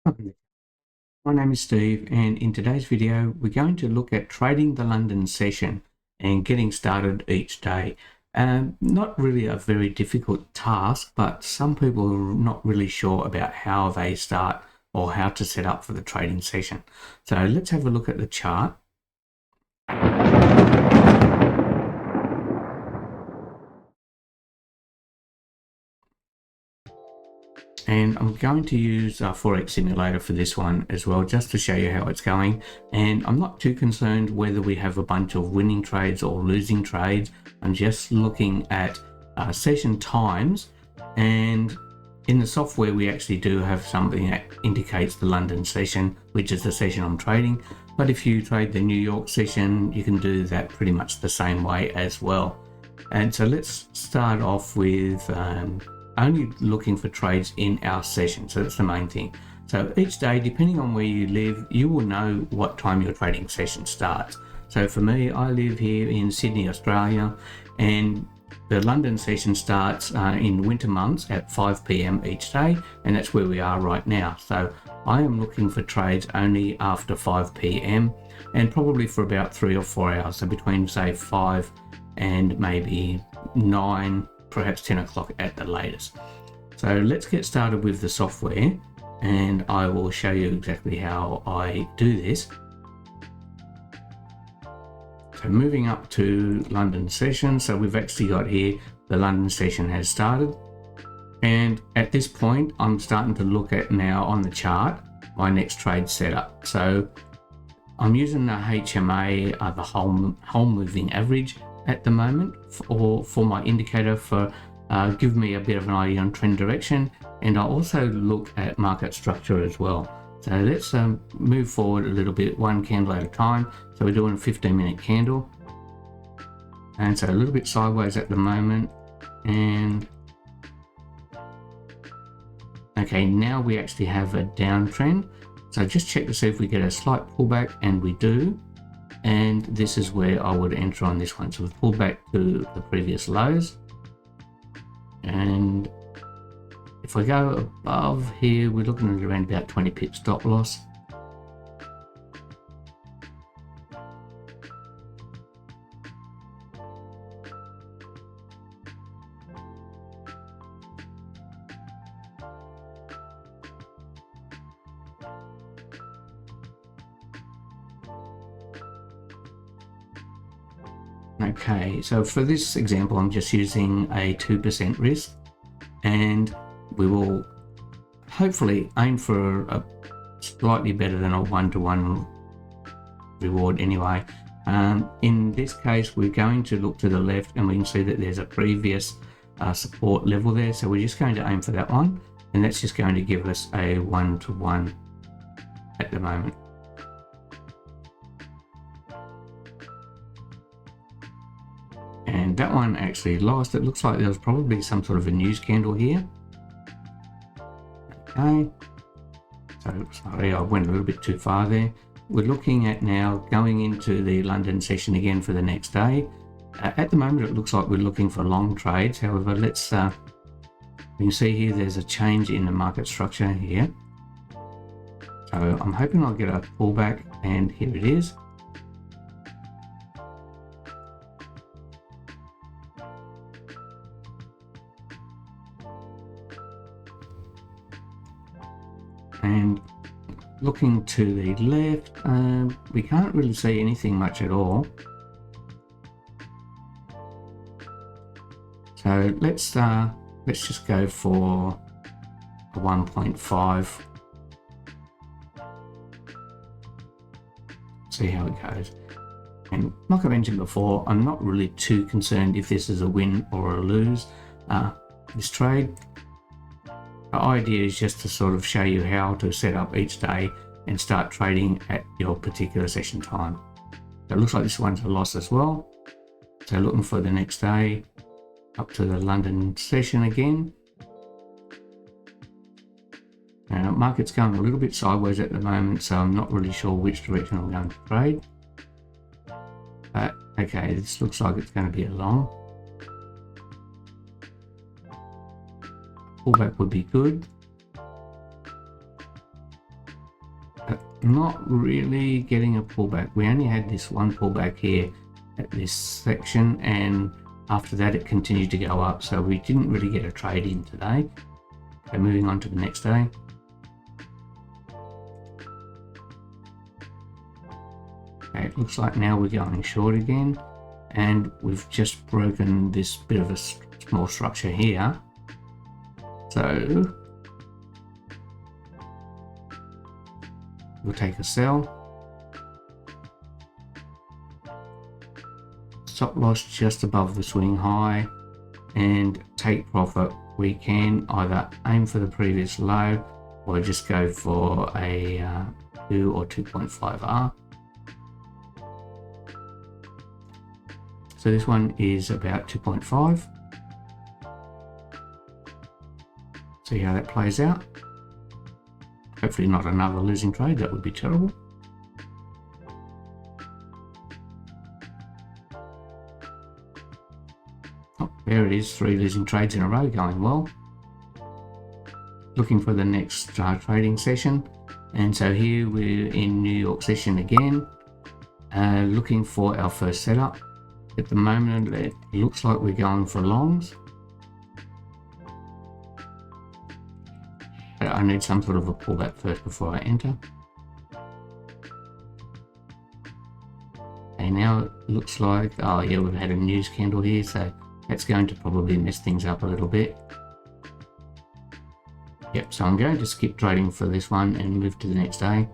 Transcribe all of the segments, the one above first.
My name is Steve, and in today's video we're going to look at trading the London session and getting started each day. Not really a very difficult task, but some people are not really sure about how they start or how to set up for the trading session. So let's have a look at the chart. And I'm going to use a forex simulator for this one as well, just to show you how it's going. And I'm not too concerned whether we have a bunch of winning trades or losing trades. I'm just looking at session times, and in the software we actually do have something that indicates the London session, which is the session I'm trading. But if you trade the New York session, you can do that pretty much the same way as well. And so let's start off with only looking for trades in our session. So that's the main thing. So each day, depending on where you live, you will know what time your trading session starts. So for me, I live here in Sydney, Australia, and the London session starts in winter months at 5 p.m. each day, and that's where we are right now. So I am looking for trades only after 5 p.m. and probably for about 3 or 4 hours. So between say 5 and maybe 9, perhaps 10 o'clock at the latest. So let's get started with the software, and I will show you exactly how I do this. So moving up to London session, so we've actually got here the London session has started, and at this point I'm starting to look at now on the chart my next trade setup. So I'm using the HMA, the whole moving average at the moment for my indicator, for give me a bit of an idea on trend direction, and I also look at market structure as well. So let's move forward a little bit, one candle at a time. So we're doing a 15-minute candle, and so a little bit sideways at the moment. And okay, now we actually have a downtrend. So just check to see if we get a slight pullback, and we do. And this is where I would enter on this one. So we've pulled back to the previous lows, and if we go above here, we're looking at around about 20 pips stop loss. Okay, so for this example, I'm just using a 2% risk, and we will hopefully aim for a slightly better than a 1-to-1 reward anyway. In this case, we're going to look to the left, and we can see that there's a previous support level there. So we're just going to aim for that one, and that's just going to give us a 1-to-1 at the moment. And that one actually lost. It looks like there was probably some sort of a news candle here. Okay, so sorry, I went a little bit too far there. We're looking at now going into the London session again for the next day. At the moment, it looks like we're looking for long trades. However, let's you can see here there's a change in the market structure here. So I'm hoping I'll get a pullback, and here it is. And looking to the left, we can't really see anything much at all. So let's just go for a 1.5. See how it goes. And like I mentioned before, I'm not really too concerned if this is a win or a lose, this trade. The idea is just to sort of show you how to set up each day and start trading at your particular session time. So it looks like this one's a loss as well. So looking for the next day, up to the London session again. Now, market's going a little bit sideways at the moment, so I'm not really sure which direction I'm going to trade. But okay, this looks like it's going to be a long. Pullback would be good. Not really getting a pullback. We only had this one pullback here at this section, and after that it continued to go up, so we didn't really get a trade in today. So moving on to the next day. Okay, it looks like now we're going short again, and we've just broken this bit of a small structure here. So we'll take a sell. Stop loss just above the swing high, and take profit. We can either aim for the previous low or just go for a 2 or 2.5R. So this one is about 2.5. See how that plays out. Hopefully not another losing trade, that would be terrible. Oh, there it is, 3 losing trades in a row, going well. Looking for the next trading session. And so here we're in New York session again, looking for our first setup. At the moment it looks like we're going for longs. I need some sort of a pullback first before I enter. Okay, now it looks like, oh yeah, we've had a news candle here, so that's going to probably mess things up a little bit. Yep, so I'm going to skip trading for this one and move to the next day.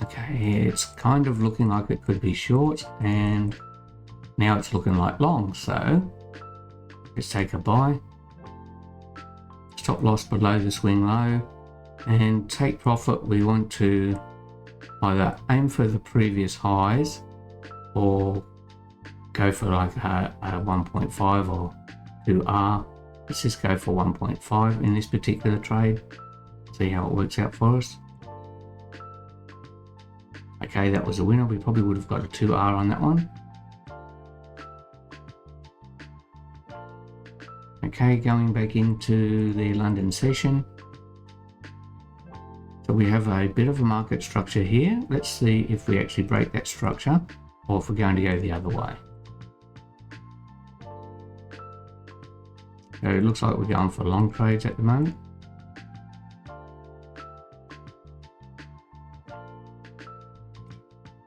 Okay, it's kind of looking like it could be short, and now it's looking like long, so let's take a buy. Stop loss below the swing low, and take profit. We want to either aim for the previous highs or go for like a 1.5 or 2R. Let's just go for 1.5 in this particular trade. See how it works out for us. Okay, that was a winner. We probably would have got a 2R on that one. Okay, going back into the London session. So we have a bit of a market structure here. Let's see if we actually break that structure or if we're going to go the other way. So it looks like we're going for long trades at the moment.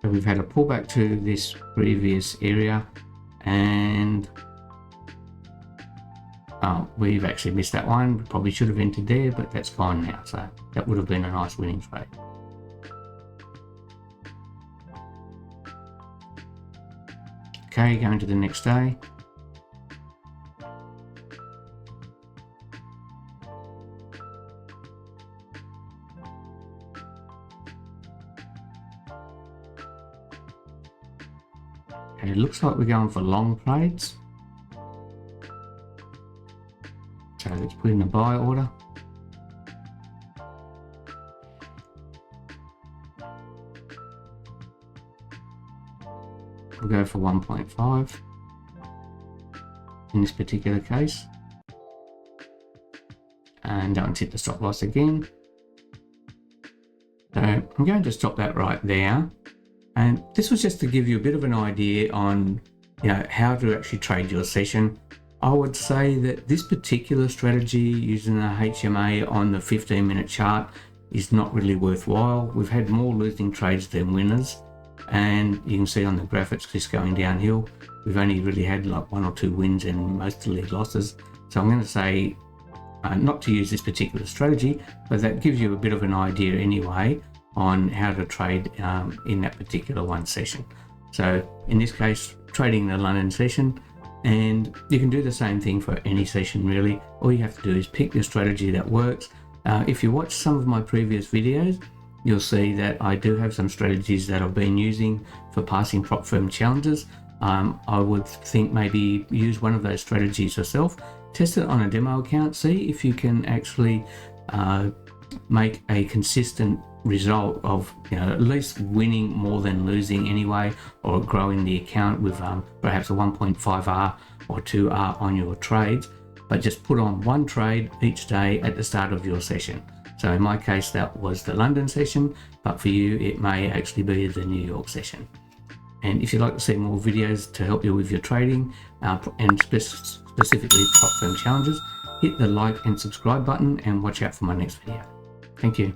So we've had a pullback to this previous area, and we've actually missed that one. We probably should have entered there, but that's gone now, so that would have been a nice winning trade. Okay, going to the next day. Okay, it looks like we're going for long trades. So let's put in a buy order. We'll go for 1.5 in this particular case. And don't hit the stop loss again. So I'm going to stop that right there. And this was just to give you a bit of an idea on, how to actually trade your session. I would say that this particular strategy using the HMA on the 15-minute chart is not really worthwhile. We've had more losing trades than winners, and you can see on the graph it's just going downhill. We've only really had like 1 or 2 wins and mostly losses. So I'm going to say not to use this particular strategy, but that gives you a bit of an idea anyway on how to trade in that particular one session. So in this case, trading the London session, and you can do the same thing for any session really. All you have to do is pick your strategy that works. If you watch some of my previous videos, you'll see that I do have some strategies that I've been using for passing prop firm challenges. I would think maybe use one of those strategies yourself, test it on a demo account, see if you can actually make a consistent result of at least winning more than losing anyway, or growing the account with perhaps a 1.5R or 2R on your trades. but just put on one trade each day at the start of your session. So in my case, that was the London session, but for you, it may actually be the New York session. And if you'd like to see more videos to help you with your trading and specifically prop firm challenges, hit the like and subscribe button and watch out for my next video. Thank you.